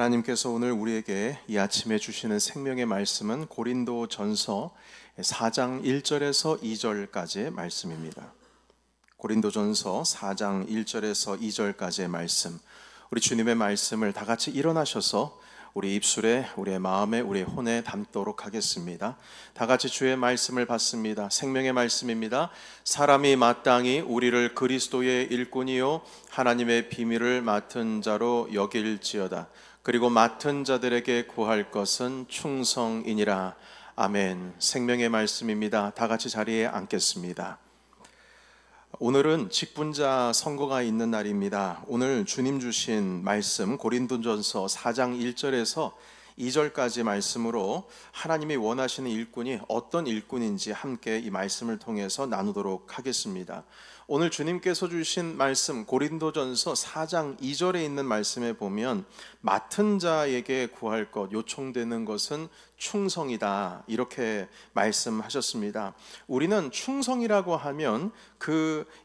하나님께서 오늘 우리에게 이 아침에 주시는 생명의 말씀은 고린도전서 4장 1절에서 2절까지의 말씀입니다. 고린도전서 4장 1절에서 2절까지의 말씀, 우리 주님의 말씀을 다 같이 일어나셔서 우리 입술에, 우리의 마음에, 우리의 혼에 담도록 하겠습니다. 다 같이 주의 말씀을 받습니다. 생명의 말씀입니다. 사람이 마땅히 우리를 그리스도의 일꾼이요 하나님의 비밀을 맡은 자로 여길지어다. 그리고 맡은 자들에게 구할 것은 충성이니라. 아멘. 생명의 말씀입니다. 다 같이 자리에 앉겠습니다. 오늘은 직분자 선거가 있는 날입니다. 오늘 주님 주신 말씀 고린도전서 4장 1절에서 2절까지 말씀으로 하나님이 원하시는 일꾼이 어떤 일꾼인지 함께 이 말씀을 통해서 나누도록 하겠습니다. 오늘 주님께서 주신 말씀 고린도전서 4장 2절에 있는 말씀에 보면 맡은 자에게 구할 것, 요청되는 것은 충성이다, 이렇게 말씀하셨습니다. 우리는 충성이라고 하면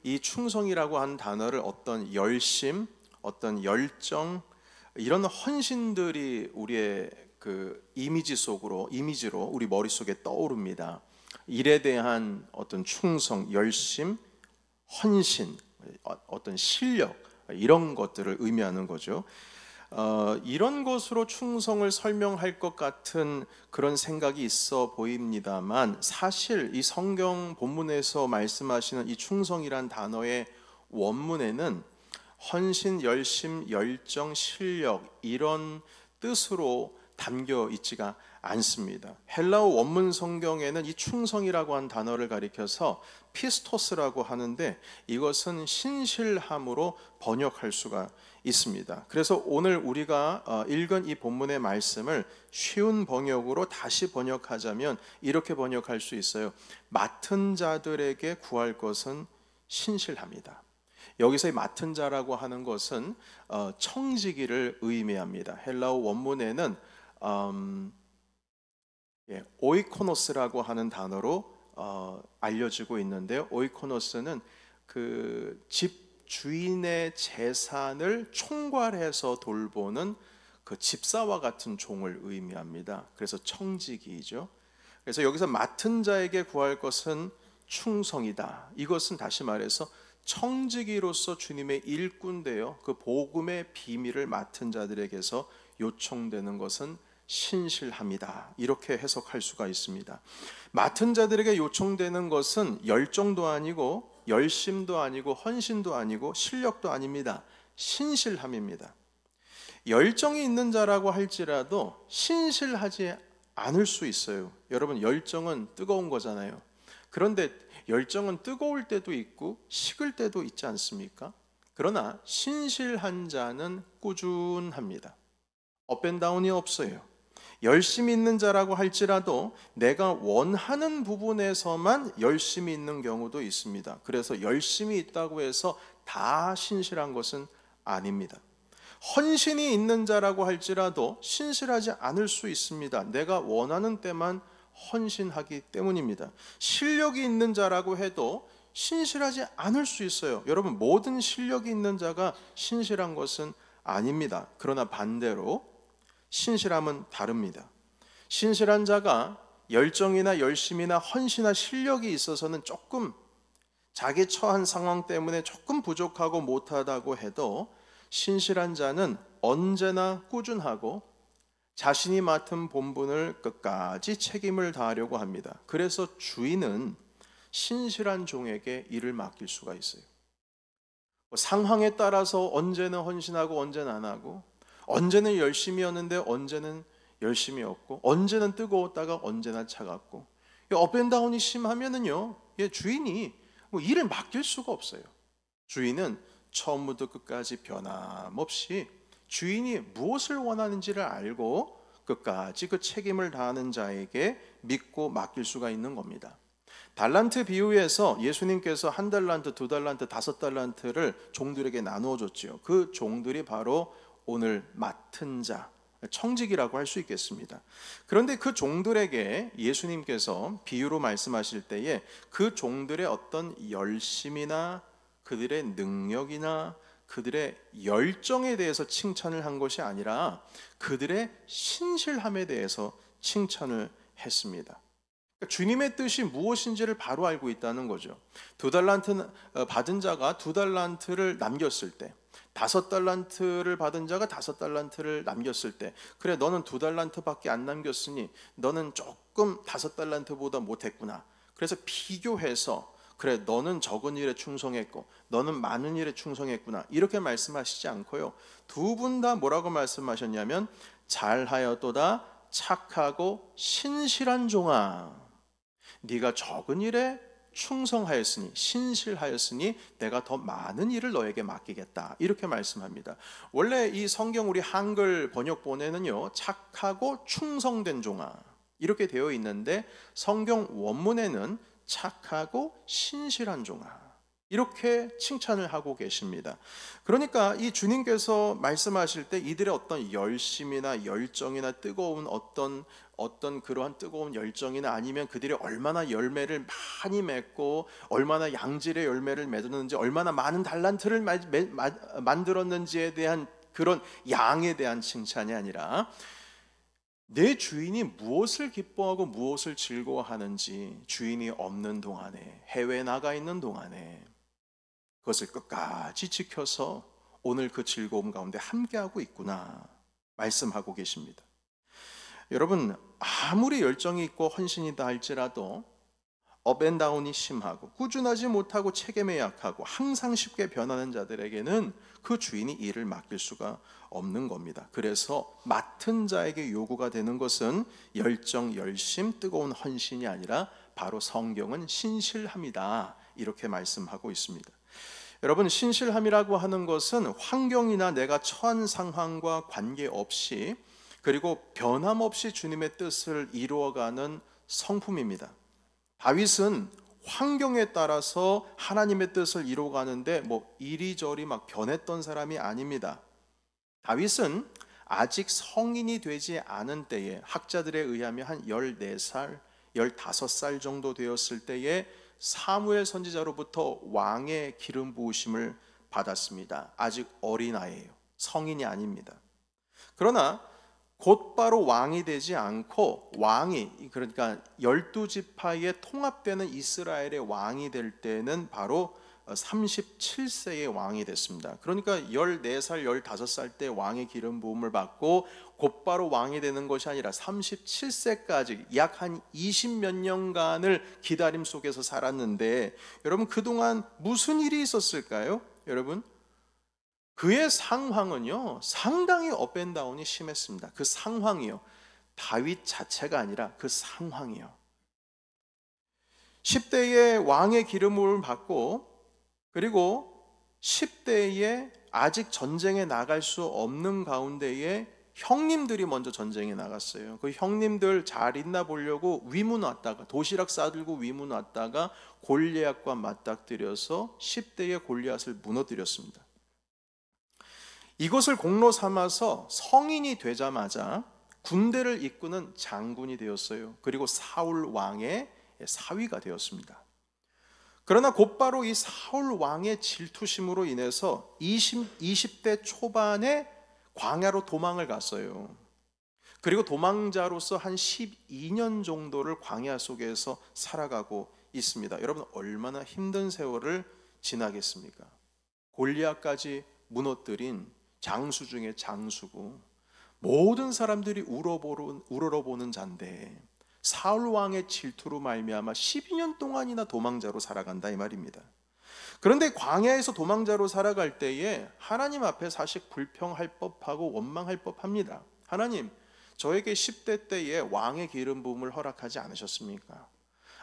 이 충성이라고 한 단어를 어떤 열심, 어떤 열정, 이런 헌신들이 우리의 이미지로 우리 머릿속에 떠오릅니다. 일에 대한 어떤 충성, 열심, 헌신, 어떤 실력, 이런 것들을 의미하는 거죠. 이런 것으로 충성을 설명할 것 같은 그런 생각이 있어 보입니다만, 사실 이 성경 본문에서 말씀하시는 이 충성이란 단어의 원문에는 헌신, 열심, 열정, 실력, 이런 뜻으로 담겨 있지가 않습니다. 헬라어 원문 성경에는 이 충성이라고 한 단어를 가리켜서 피스토스라고 하는데, 이것은 신실함으로 번역할 수가 있습니다. 그래서 오늘 우리가 읽은 이 본문의 말씀을 쉬운 번역으로 다시 번역하자면 이렇게 번역할 수 있어요. 맡은 자들에게 구할 것은 신실합니다. 여기서 이 맡은 자라고 하는 것은 청지기를 의미합니다. 헬라어 원문에는 오이코노스라고 하는 단어로 알려지고 있는데요. 오이코노스는 그 집 주인의 재산을 총괄해서 돌보는 그 집사와 같은 종을 의미합니다. 그래서 청지기이죠. 그래서 여기서 맡은 자에게 구할 것은 충성이다. 이것은 다시 말해서 청지기로서 주님의 일꾼되어 그 복음의 비밀을 맡은 자들에게서 요청되는 것은 신실함이다, 이렇게 해석할 수가 있습니다. 맡은 자들에게 요청되는 것은 열정도 아니고 열심도 아니고 헌신도 아니고 실력도 아닙니다. 신실함입니다. 열정이 있는 자라고 할지라도 신실하지 않을 수 있어요. 여러분, 열정은 뜨거운 거잖아요. 그런데 열정은 뜨거울 때도 있고 식을 때도 있지 않습니까? 그러나 신실한 자는 꾸준합니다. 업앤다운이 없어요. 열심히 있는 자라고 할지라도 내가 원하는 부분에서만 열심히 있는 경우도 있습니다. 그래서 열심히 있다고 해서 다 신실한 것은 아닙니다. 헌신이 있는 자라고 할지라도 신실하지 않을 수 있습니다. 내가 원하는 때만 헌신하기 때문입니다. 실력이 있는 자라고 해도 신실하지 않을 수 있어요. 여러분, 모든 실력이 있는 자가 신실한 것은 아닙니다. 그러나 반대로 신실함은 다릅니다. 신실한 자가 열정이나 열심이나 헌신이나 실력이 있어서는 조금 자기 처한 상황 때문에 조금 부족하고 못하다고 해도, 신실한 자는 언제나 꾸준하고 자신이 맡은 본분을 끝까지 책임을 다하려고 합니다. 그래서 주인은 신실한 종에게 일을 맡길 수가 있어요. 상황에 따라서 언제는 헌신하고 언제는 안 하고, 언제는 열심히였는데 언제는 열심히 없고, 언제는 뜨거웠다가 언제나 차갑고, 업앤다운이 심하면은요, 주인이 일을 맡길 수가 없어요. 주인은 처음부터 끝까지 변함없이 주인이 무엇을 원하는지를 알고 끝까지 그 책임을 다하는 자에게 믿고 맡길 수가 있는 겁니다. 달란트 비유에서 예수님께서 1달란트, 2달란트, 5달란트를 종들에게 나누어 줬지요. 그 종들이 바로 오늘 맡은 자, 청직이라고 할 수 있겠습니다. 그런데 그 종들에게 예수님께서 비유로 말씀하실 때에 그 종들의 어떤 열심이나 그들의 능력이나 그들의 열정에 대해서 칭찬을 한 것이 아니라 그들의 신실함에 대해서 칭찬을 했습니다. 그러니까 주님의 뜻이 무엇인지를 바로 알고 있다는 거죠. 2달란트 받은 자가 2달란트를 남겼을 때, 5달란트를 받은 자가 5달란트를 남겼을 때, 그래 너는 2달란트밖에 안 남겼으니 너는 조금 5달란트보다 못했구나. 그래서 비교해서 그래 너는 적은 일에 충성했고 너는 많은 일에 충성했구나, 이렇게 말씀하시지 않고요, 두 분 다 뭐라고 말씀하셨냐면 잘하였도다 착하고 신실한 종아, 네가 적은 일에 충성하였으니 신실하였으니 내가 더 많은 일을 너에게 맡기겠다, 이렇게 말씀합니다. 원래 이 성경 우리 한글 번역본에는요 착하고 충성된 종아 이렇게 되어 있는데, 성경 원문에는 착하고 신실한 종아 이렇게 칭찬을 하고 계십니다. 그러니까 이 주님께서 말씀하실 때 이들의 어떤 열심이나 열정이나 뜨거운 어떤 그러한 뜨거운 열정이나 아니면 그들이 얼마나 열매를 많이 맺고 얼마나 양질의 열매를 맺었는지, 얼마나 많은 달란트를 만들었는지에 대한 그런 양에 대한 칭찬이 아니라 내 주인이 무엇을 기뻐하고 무엇을 즐거워하는지, 주인이 없는 동안에, 해외에 나가 있는 동안에 그것을 끝까지 지켜서 오늘 그 즐거움 가운데 함께하고 있구나 말씀하고 계십니다. 여러분, 아무리 열정이 있고 헌신이다 할지라도 업앤다운이 심하고 꾸준하지 못하고 책임에 약하고 항상 쉽게 변하는 자들에게는 그 주인이 일을 맡길 수가 없는 겁니다. 그래서 맡은 자에게 요구가 되는 것은 열정, 열심, 뜨거운 헌신이 아니라 바로 성경은 신실함이다, 이렇게 말씀하고 있습니다. 여러분, 신실함이라고 하는 것은 환경이나 내가 처한 상황과 관계없이, 그리고 변함없이 주님의 뜻을 이루어가는 성품입니다. 다윗은 환경에 따라서 하나님의 뜻을 이루어가는데 이리저리 막 변했던 사람이 아닙니다. 다윗은 아직 성인이 되지 않은 때에, 학자들에 의하면 한 14살, 15살 정도 되었을 때에 사무엘 선지자로부터 왕의 기름 부으심을 받았습니다. 아직 어린아이예요. 성인이 아닙니다. 그러나 곧바로 왕이 되지 않고, 왕이, 그러니까 12지파에 통합되는 이스라엘의 왕이 될 때는 바로 37세의 왕이 됐습니다. 그러니까 14살, 15살 때 왕의 기름 부음을 받고 곧바로 왕이 되는 것이 아니라 37세까지 약 한 20몇 년간을 기다림 속에서 살았는데, 여러분 그동안 무슨 일이 있었을까요? 여러분, 그의 상황은요 상당히 업앤다운이 심했습니다. 그 상황이요, 다윗 자체가 아니라 그 상황이요. 10대에 왕의 기름을 받고, 그리고 10대에 아직 전쟁에 나갈 수 없는 가운데에 형님들이 먼저 전쟁에 나갔어요. 그 형님들 잘 있나 보려고 위문 왔다가, 도시락 싸들고 위문 왔다가 골리앗과 맞닥뜨려서 10대의 골리앗을 무너뜨렸습니다. 이것을 공로 삼아서 성인이 되자마자 군대를 이끄는 장군이 되었어요. 그리고 사울 왕의 사위가 되었습니다. 그러나 곧바로 이 사울 왕의 질투심으로 인해서 20대 초반에 광야로 도망을 갔어요. 그리고 도망자로서 한 12년 정도를 광야 속에서 살아가고 있습니다. 여러분, 얼마나 힘든 세월을 지나겠습니까? 골리앗까지 무너뜨린 장수 중에 장수고, 모든 사람들이 우러러보는 자인데 사울 왕의 질투로 말미암아 12년 동안이나 도망자로 살아간다, 이 말입니다. 그런데 광야에서 도망자로 살아갈 때에 하나님 앞에 사실 불평할 법하고 원망할 법합니다. 하나님, 저에게 10대 때에 왕의 기름 부음을 허락하지 않으셨습니까?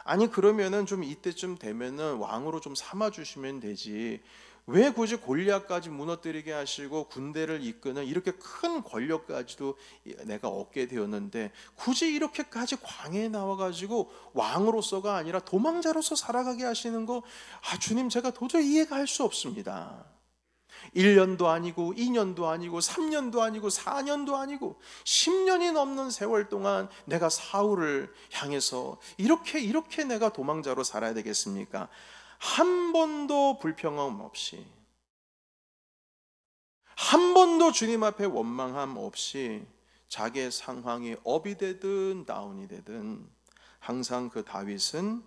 아니 그러면은 좀 이때쯤 되면은 왕으로 좀 삼아 주시면 되지, 왜 굳이 골리앗까지 무너뜨리게 하시고 군대를 이끄는 이렇게 큰 권력까지도 내가 얻게 되었는데 굳이 이렇게까지 광야에 나와가지고 왕으로서가 아니라 도망자로서 살아가게 하시는 거, 주님, 제가 도저히 이해가 할 수 없습니다. 1년도 아니고 2년도 아니고 3년도 아니고 4년도 아니고 10년이 넘는 세월 동안 내가 사울을 향해서 이렇게 내가 도망자로 살아야 되겠습니까? 한 번도 불평함 없이 한 번도 주님 앞에 원망함 없이 자기의 상황이 업이 되든 다운이 되든 항상 그 다윗은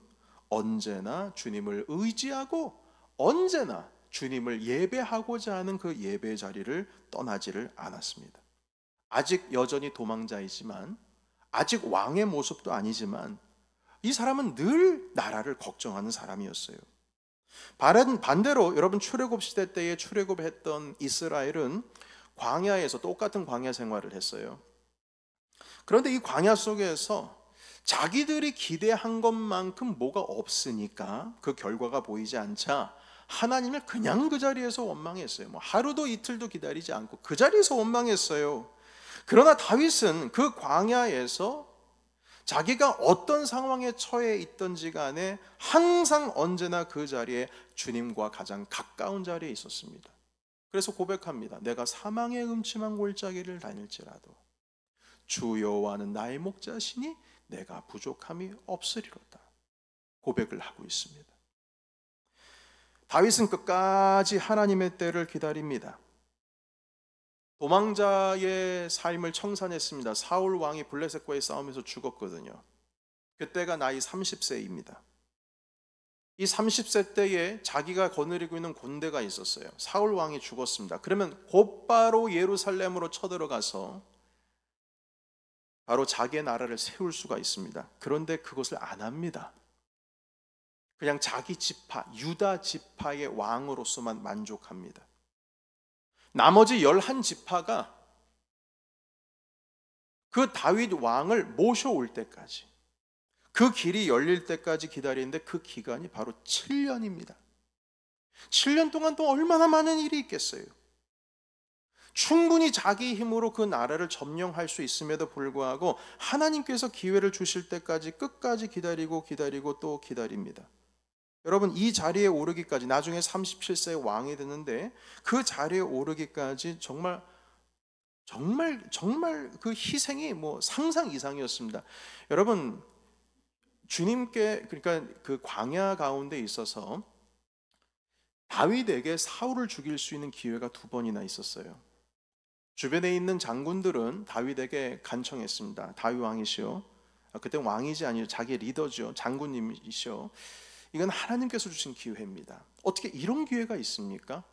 언제나 주님을 의지하고 언제나 주님을 예배하고자 하는 그 예배 자리를 떠나지를 않았습니다. 아직 여전히 도망자이지만, 아직 왕의 모습도 아니지만 이 사람은 늘 나라를 걱정하는 사람이었어요. 반대로 여러분 출애굽 시대 때에 출애굽했던 이스라엘은 광야에서 똑같은 광야 생활을 했어요. 그런데 이 광야 속에서 자기들이 기대한 것만큼 뭐가 없으니까 그 결과가 보이지 않자 하나님을 그냥 그 자리에서 원망했어요. 뭐 하루도 이틀도 기다리지 않고 그 자리에서 원망했어요. 그러나 다윗은 그 광야에서 자기가 어떤 상황에 처해 있던지 간에 항상 언제나 그 자리에 주님과 가장 가까운 자리에 있었습니다. 그래서 고백합니다. 내가 사망의 음침한 골짜기를 다닐지라도 주 여호와는 나의 목자시니 내가 부족함이 없으리로다. 고백을 하고 있습니다. 다윗은 끝까지 하나님의 때를 기다립니다. 도망자의 삶을 청산했습니다. 사울 왕이 블레셋과의 싸움에서 죽었거든요. 그때가 나이 30세입니다. 이 30세 때에 자기가 거느리고 있는 군대가 있었어요. 사울 왕이 죽었습니다. 그러면 곧바로 예루살렘으로 쳐들어가서 바로 자기의 나라를 세울 수가 있습니다. 그런데 그것을 안 합니다. 그냥 자기 지파, 유다 지파의 왕으로서만 만족합니다. 나머지 11지파가 그 다윗 왕을 모셔올 때까지, 그 길이 열릴 때까지 기다리는데 그 기간이 바로 7년입니다. 7년 동안 또 얼마나 많은 일이 있겠어요. 충분히 자기 힘으로 그 나라를 점령할 수 있음에도 불구하고 하나님께서 기회를 주실 때까지 끝까지 기다리고 또 기다립니다. 여러분, 이 자리에 오르기까지, 나중에 37세 왕이 되는데 그 자리에 오르기까지 정말 그 희생이 뭐 상상 이상이었습니다. 여러분, 주님께, 그러니까 그 광야 가운데 있어서 다윗에게 사울을 죽일 수 있는 기회가 2번이나 있었어요. 주변에 있는 장군들은 다윗에게 간청했습니다. 다윗 왕이시오, 그때 왕이지 아니요 자기 리더죠, 장군님이시오, 이건 하나님께서 주신 기회입니다. 어떻게 이런 기회가 있습니까?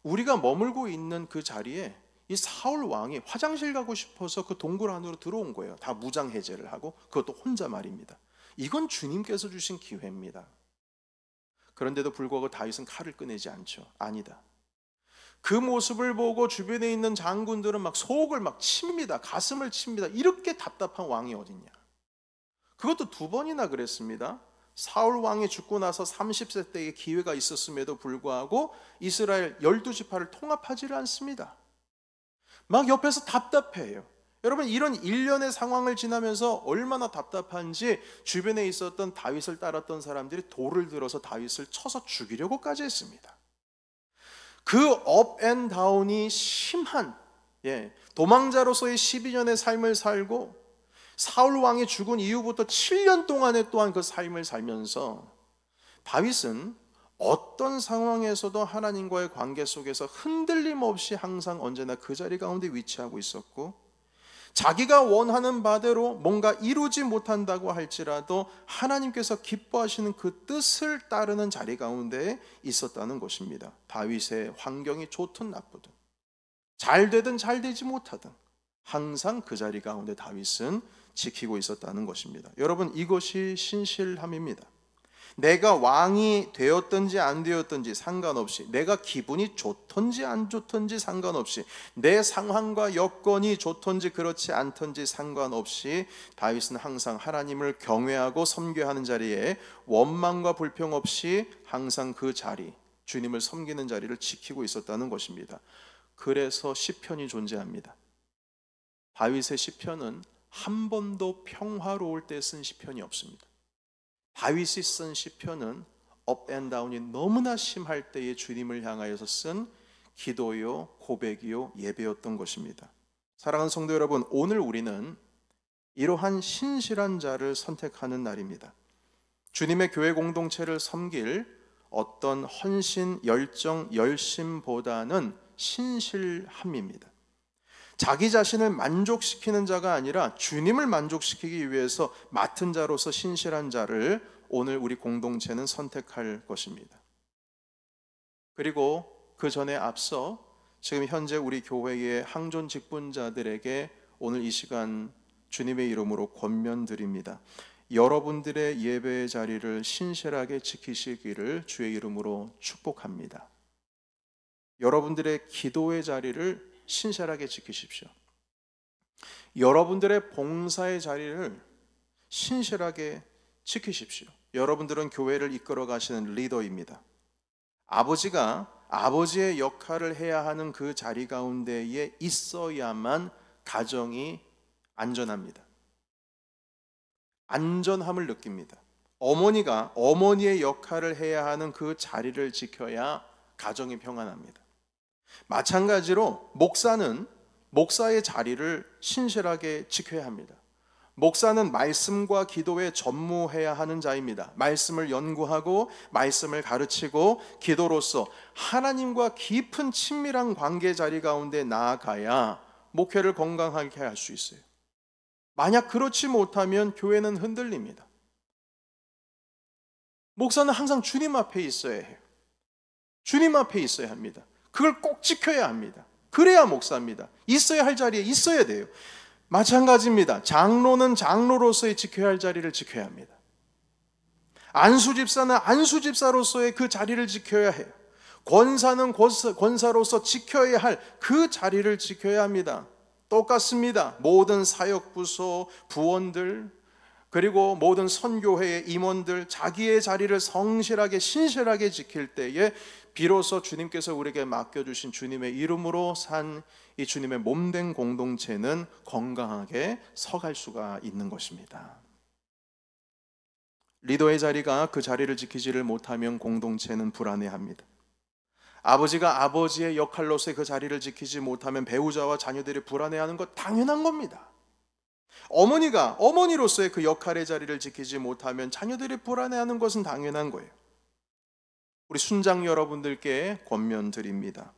우리가 머물고 있는 그 자리에 이 사울 왕이 화장실 가고 싶어서 그 동굴 안으로 들어온 거예요. 다 무장 해제를 하고, 그것도 혼자 말입니다. 이건 주님께서 주신 기회입니다. 그런데도 불구하고 다윗은 칼을 꺼내지 않죠. 아니다. 그 모습을 보고 주변에 있는 장군들은 막 속을 막 칩니다. 가슴을 칩니다. 이렇게 답답한 왕이 어딨냐. 그것도 2번이나 그랬습니다. 사울 왕이 죽고 나서 30세 때의 기회가 있었음에도 불구하고 이스라엘 12지파를 통합하지를 않습니다. 막 옆에서 답답해요. 여러분, 이런 일련의 상황을 지나면서 얼마나 답답한지 주변에 있었던 다윗을 따랐던 사람들이 돌을 들어서 다윗을 쳐서 죽이려고까지 했습니다. 그 업 앤 다운이 심한, 도망자로서의 12년의 삶을 살고 사울 왕이 죽은 이후부터 7년 동안에 또한 그 삶을 살면서 다윗은 어떤 상황에서도 하나님과의 관계 속에서 흔들림 없이 항상 언제나 그 자리 가운데 위치하고 있었고, 자기가 원하는 바대로 뭔가 이루지 못한다고 할지라도 하나님께서 기뻐하시는 그 뜻을 따르는 자리 가운데 있었다는 것입니다. 다윗의 환경이 좋든 나쁘든, 잘 되든 잘 되지 못하든 항상 그 자리 가운데 다윗은 지키고 있었다는 것입니다. 여러분, 이것이 신실함입니다. 내가 왕이 되었든지 안 되었든지 상관없이, 내가 기분이 좋든지 안 좋든지 상관없이, 내 상황과 여건이 좋든지 그렇지 않든지 상관없이 다윗은 항상 하나님을 경외하고 섬겨하는 자리에 원망과 불평 없이 항상 그 자리, 주님을 섬기는 자리를 지키고 있었다는 것입니다. 그래서 시편이 존재합니다. 다윗의 시편은 한 번도 평화로울 때 쓴 시편이 없습니다. 다윗이 쓴 시편은 업 앤 다운이 너무나 심할 때에 주님을 향하여서 쓴 기도요, 고백이요, 예배였던 것입니다. 사랑하는 성도 여러분, 오늘 우리는 이러한 신실한 자를 선택하는 날입니다. 주님의 교회 공동체를 섬길 어떤 헌신, 열정, 열심보다는 신실함입니다. 자기 자신을 만족시키는 자가 아니라 주님을 만족시키기 위해서 맡은 자로서 신실한 자를 오늘 우리 공동체는 선택할 것입니다. 그리고 그 전에 앞서 지금 현재 우리 교회의 항존 직분자들에게 오늘 이 시간 주님의 이름으로 권면드립니다. 여러분들의 예배의 자리를 신실하게 지키시기를 주의 이름으로 축복합니다. 여러분들의 기도의 자리를 신실하게 지키십시오. 여러분들의 봉사의 자리를 신실하게 지키십시오. 여러분들은 교회를 이끌어 가시는 리더입니다. 아버지가 아버지의 역할을 해야 하는 그 자리 가운데에 있어야만 가정이 안전합니다. 안전함을 느낍니다. 어머니가 어머니의 역할을 해야 하는 그 자리를 지켜야 가정이 평안합니다. 마찬가지로 목사는 목사의 자리를 신실하게 지켜야 합니다. 목사는 말씀과 기도에 전무해야 하는 자입니다. 말씀을 연구하고 말씀을 가르치고 기도로서 하나님과 깊은 친밀한 관계 자리 가운데 나아가야 목회를 건강하게 할 수 있어요. 만약 그렇지 못하면 교회는 흔들립니다. 목사는 항상 주님 앞에 있어야 해요. 주님 앞에 있어야 합니다. 그걸 꼭 지켜야 합니다. 그래야 목사입니다. 있어야 할 자리에 있어야 돼요. 마찬가지입니다. 장로는 장로로서의 지켜야 할 자리를 지켜야 합니다. 안수집사는 안수집사로서의 그 자리를 지켜야 해요. 권사는 권사로서 지켜야 할 그 자리를 지켜야 합니다. 똑같습니다. 모든 사역부서 부원들 그리고 모든 선교회의 임원들 자기의 자리를 성실하게 신실하게 지킬 때에 비로소 주님께서 우리에게 맡겨주신 주님의 이름으로 산 이 주님의 몸된 공동체는 건강하게 서갈 수가 있는 것입니다. 리더의 자리가 그 자리를 지키지를 못하면 공동체는 불안해합니다. 아버지가 아버지의 역할로서의 그 자리를 지키지 못하면 배우자와 자녀들이 불안해하는 것 당연한 겁니다. 어머니가 어머니로서의 그 역할의 자리를 지키지 못하면 자녀들이 불안해하는 것은 당연한 거예요. 우리 순장 여러분들께 권면드립니다.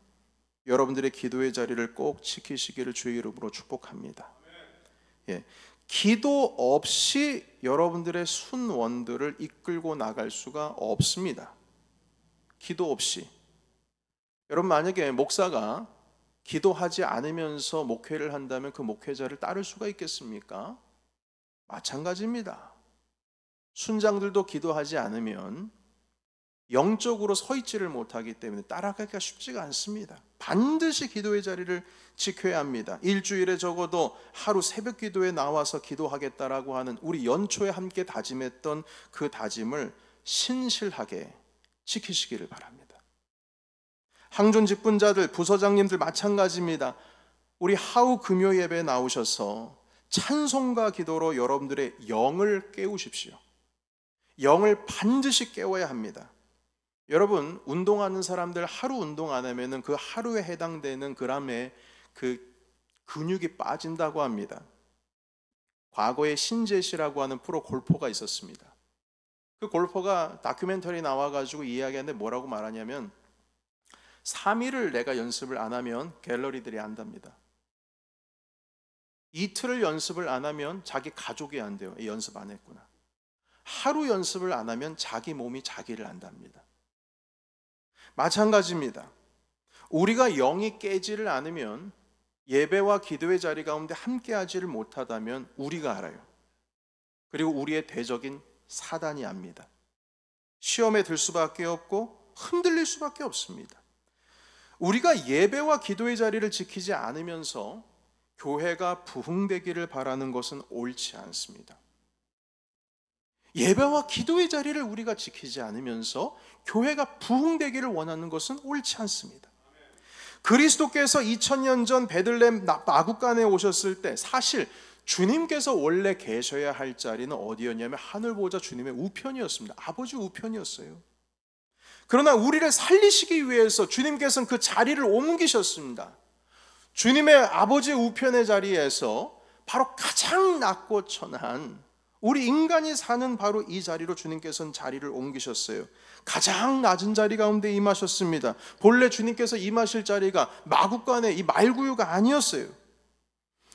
여러분들의 기도의 자리를 꼭 지키시기를 주의 이름으로 축복합니다. 예, 기도 없이 여러분들의 순원들을 이끌고 나갈 수가 없습니다. 기도 없이. 여러분 만약에 목사가 기도하지 않으면서 목회를 한다면 그 목회자를 따를 수가 있겠습니까? 마찬가지입니다. 순장들도 기도하지 않으면 영적으로 서 있지를 못하기 때문에 따라가기가 쉽지가 않습니다. 반드시 기도의 자리를 지켜야 합니다. 일주일에 적어도 하루 새벽 기도에 나와서 기도하겠다라고 하는 우리 연초에 함께 다짐했던 그 다짐을 신실하게 지키시기를 바랍니다. 항존 직분자들, 부서장님들 마찬가지입니다. 우리 하우 금요 예배에 나오셔서 찬송과 기도로 여러분들의 영을 깨우십시오. 영을 반드시 깨워야 합니다. 여러분 운동하는 사람들 하루 운동 안 하면은 그 하루에 해당되는 그람의 그 근육이 빠진다고 합니다. 과거에 신재시라고 하는 프로 골퍼가 있었습니다. 그 골퍼가 다큐멘터리 나와가지고 이야기하는데 뭐라고 말하냐면 3일을 내가 연습을 안 하면 갤러리들이 안답니다. 이틀을 연습을 안 하면 자기 가족이 안 돼요. 연습 안 했구나. 하루 연습을 안 하면 자기 몸이 자기를 안답니다. 마찬가지입니다. 우리가 영이 깨지를 않으면 예배와 기도의 자리 가운데 함께 하지를 못하다면 우리가 알아요. 그리고 우리의 대적인 사단이 압니다. 시험에 들 수밖에 없고 흔들릴 수밖에 없습니다. 우리가 예배와 기도의 자리를 지키지 않으면서 교회가 부흥되기를 바라는 것은 옳지 않습니다. 예배와 기도의 자리를 우리가 지키지 않으면서 교회가 부흥되기를 원하는 것은 옳지 않습니다. 그리스도께서 2000년 전 베들레헴 마구간에 오셨을 때 사실 주님께서 원래 계셔야 할 자리는 어디였냐면 하늘 보좌 주님의 우편이었습니다. 아버지 우편이었어요. 그러나 우리를 살리시기 위해서 주님께서는 그 자리를 옮기셨습니다. 주님의 아버지의 우편의 자리에서 바로 가장 낮고 천한 우리 인간이 사는 바로 이 자리로 주님께서는 자리를 옮기셨어요. 가장 낮은 자리 가운데 임하셨습니다. 본래 주님께서 임하실 자리가 마구간의 이 말구유가 아니었어요.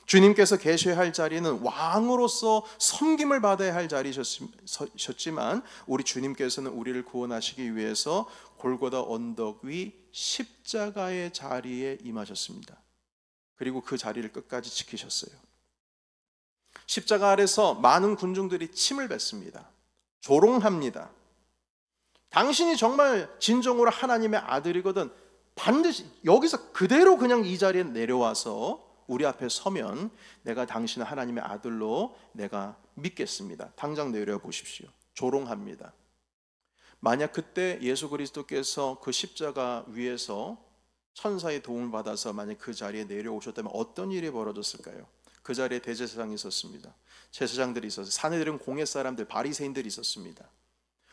주님께서 계셔야 할 자리는 왕으로서 섬김을 받아야 할 자리셨지만 우리 주님께서는 우리를 구원하시기 위해서 골고다 언덕 위 십자가의 자리에 임하셨습니다. 그리고 그 자리를 끝까지 지키셨어요. 십자가 아래서 많은 군중들이 침을 뱉습니다. 조롱합니다. 당신이 정말 진정으로 하나님의 아들이거든 반드시 여기서 그대로 그냥 이 자리에 내려와서 우리 앞에 서면 내가 당신을 하나님의 아들로 내가 믿겠습니다. 당장 내려 보십시오. 조롱합니다. 만약 그때 예수 그리스도께서 그 십자가 위에서 천사의 도움을 받아서 만약 그 자리에 내려오셨다면 어떤 일이 벌어졌을까요? 그 자리에 대제사장이 있었습니다. 제사장들이 있었어요. 산헤드린 공회 사람들, 바리새인들이 있었습니다.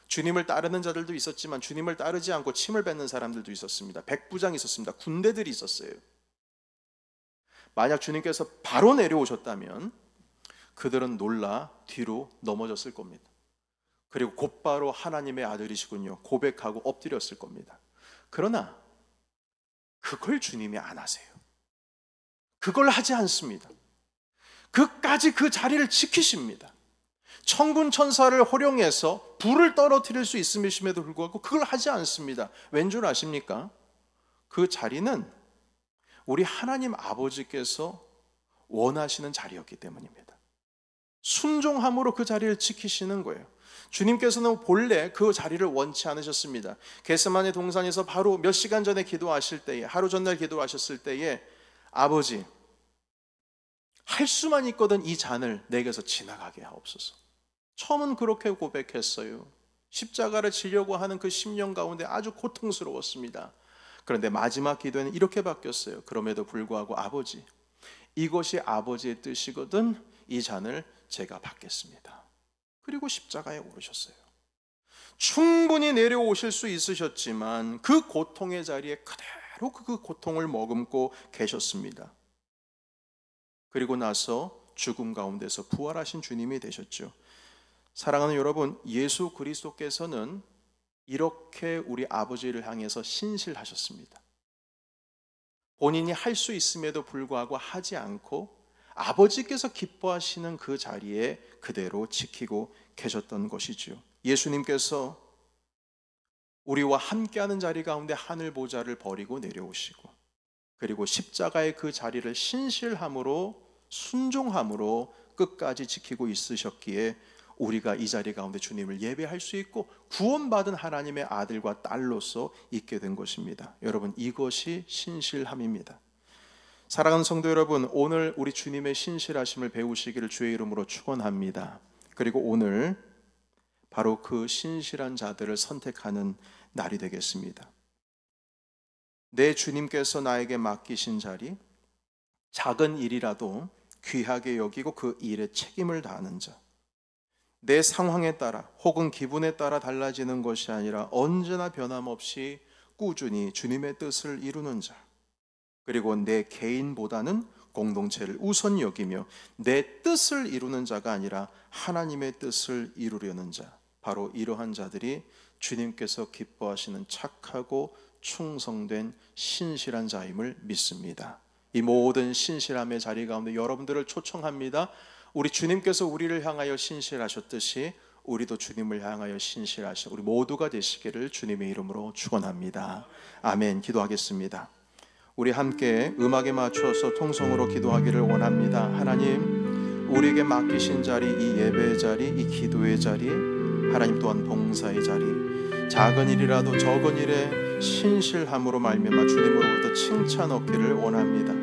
주님을 따르는 자들도 있었지만 주님을 따르지 않고 침을 뱉는 사람들도 있었습니다. 백부장이 있었습니다. 군대들이 있었어요. 만약 주님께서 바로 내려오셨다면 그들은 놀라 뒤로 넘어졌을 겁니다. 그리고 곧바로 하나님의 아들이시군요 고백하고 엎드렸을 겁니다. 그러나 그걸 주님이 안 하세요. 그걸 하지 않습니다. 그까지 그 자리를 지키십니다. 천군 천사를 활용해서 불을 떨어뜨릴 수 있음에도 불구하고 그걸 하지 않습니다. 왠 줄 아십니까? 그 자리는 우리 하나님 아버지께서 원하시는 자리였기 때문입니다. 순종함으로 그 자리를 지키시는 거예요. 주님께서는 본래 그 자리를 원치 않으셨습니다. 겟세마네 동산에서 바로 몇 시간 전에 기도하실 때에, 하루 전날 기도하셨을 때에 아버지, 할 수만 있거든 이 잔을 내게서 지나가게 하옵소서. 처음은 그렇게 고백했어요. 십자가를 지려고 하는 그 10년 가운데 아주 고통스러웠습니다. 그런데 마지막 기도에는 이렇게 바뀌었어요. 그럼에도 불구하고 아버지, 이것이 아버지의 뜻이거든 이 잔을 제가 받겠습니다. 그리고 십자가에 오르셨어요. 충분히 내려오실 수 있으셨지만 그 고통의 자리에 그대로 그 고통을 머금고 계셨습니다. 그리고 나서 죽음 가운데서 부활하신 주님이 되셨죠. 사랑하는 여러분, 예수 그리스도께서는 이렇게 우리 아버지를 향해서 신실하셨습니다. 본인이 할 수 있음에도 불구하고 하지 않고 아버지께서 기뻐하시는 그 자리에 그대로 지키고 계셨던 것이죠. 예수님께서 우리와 함께하는 자리 가운데 하늘 보좌를 버리고 내려오시고 그리고 십자가의 그 자리를 신실함으로 순종함으로 끝까지 지키고 있으셨기에 우리가 이 자리 가운데 주님을 예배할 수 있고 구원받은 하나님의 아들과 딸로서 있게 된 것입니다. 여러분, 이것이 신실함입니다. 사랑하는 성도 여러분, 오늘 우리 주님의 신실하심을 배우시기를 주의 이름으로 축원합니다. 그리고 오늘 바로 그 신실한 자들을 선택하는 날이 되겠습니다. 내 주님께서 나에게 맡기신 자리, 작은 일이라도 귀하게 여기고 그 일에 책임을 다하는 자, 내 상황에 따라 혹은 기분에 따라 달라지는 것이 아니라 언제나 변함없이 꾸준히 주님의 뜻을 이루는 자, 그리고 내 개인보다는 공동체를 우선 여기며 내 뜻을 이루는 자가 아니라 하나님의 뜻을 이루려는 자, 바로 이러한 자들이 주님께서 기뻐하시는 착하고 충성된 신실한 자임을 믿습니다. 이 모든 신실함의 자리 가운데 여러분들을 초청합니다. 우리 주님께서 우리를 향하여 신실하셨듯이 우리도 주님을 향하여 신실하신 우리 모두가 되시기를 주님의 이름으로 축원합니다. 아멘. 기도하겠습니다. 우리 함께 음악에 맞춰서 통성으로 기도하기를 원합니다. 하나님, 우리에게 맡기신 자리, 이 예배의 자리, 이 기도의 자리, 하나님 또한 봉사의 자리, 작은 일이라도 적은 일에 신실함으로 말미암아 주님으로부터 칭찬 얻기를 원합니다.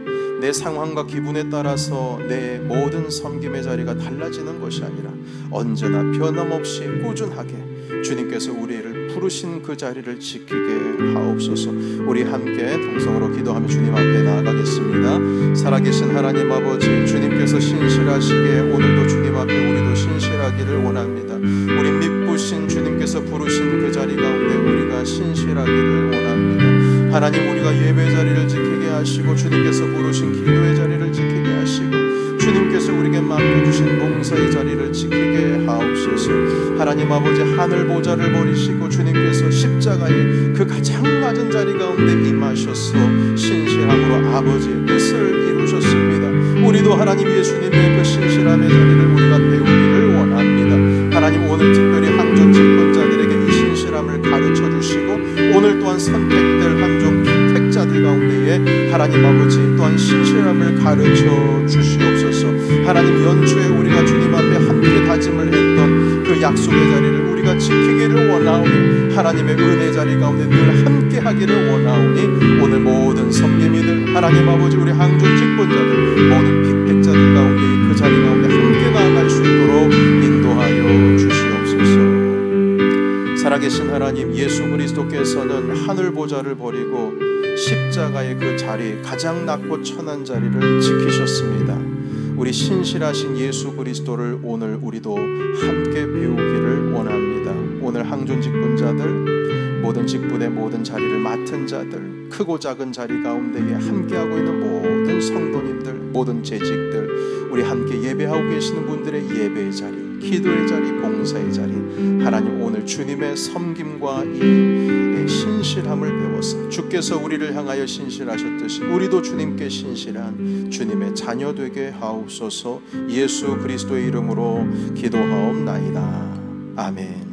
내 상황과 기분에 따라서 내 모든 섬김의 자리가 달라지는 것이 아니라 언제나 변함없이 꾸준하게 주님께서 우리를 부르신 그 자리를 지키게 하옵소서. 우리 함께 동성으로 기도하며 주님 앞에 나아가겠습니다. 살아계신 하나님 아버지, 주님께서 신실하시기에 오늘도 주님 앞에 우리도 신실하기를 원합니다. 우리 믿으신 주님께서 부르신 그 자리 가운데 우리가 신실하기를 원합니다. 하나님, 우리가 예배 자리를 지키게 하시고 주님께서 부르신 기도의 자리를 지키게 하시고 주님께서 우리에게 맡겨주신 봉사의 자리를 지키게 하옵소서. 하나님 아버지, 하늘 보좌를 버리시고 주님께서 십자가의 그 가장 낮은 자리 가운데 임하셔서 신실함으로 아버지의 뜻을 이루셨습니다. 우리도 하나님 예수님의 그 신실함의 자리를 우리가 배우기를 원합니다. 하나님, 오늘 특별히 항전 집권자들에게 이 신실함을 가르쳐 주시고 오늘 또한 선택될 함정 택자들 가운데에 하나님 아버지 또한 신실함을 가르쳐 주시옵소서. 하나님, 연초에 우리가 주님 앞에 함께 다짐을 했던 그 약속의 자리를 우리가 지키기를 원하오니 하나님의 은혜 자리 가운데 늘 함께 하기를 원하오니 오늘 모든 섬김이들 하나님 아버지, 우리 항전 직분자들 모든 픽택자들 가운데 그 자리 가운데 함께 나아갈 수 있도록 인도하여 주시옵소서. 살아계신 하나님, 예수 그리스도께서는 하늘 보좌를 버리고 십자가의 그 자리, 가장 낮고 천한 자리를 지키셨습니다. 우리 신실하신 예수 그리스도를 오늘 우리도 함께 배우기를 원합니다. 오늘 항존 직분자들, 모든 직분의 모든 자리를 맡은 자들, 크고 작은 자리 가운데에 함께하고 있는 모든 성도님들, 모든 재직들, 우리 함께 예배하고 계시는 분들의 예배의 자리, 기도의 자리, 봉사의 자리, 하나님 오늘 주님의 섬김과 이 신실함을 배워서 주께서 우리를 향하여 신실하셨듯이 우리도 주님께 신실한 주님의 자녀 되게 하옵소서. 예수 그리스도의 이름으로 기도하옵나이다. 아멘.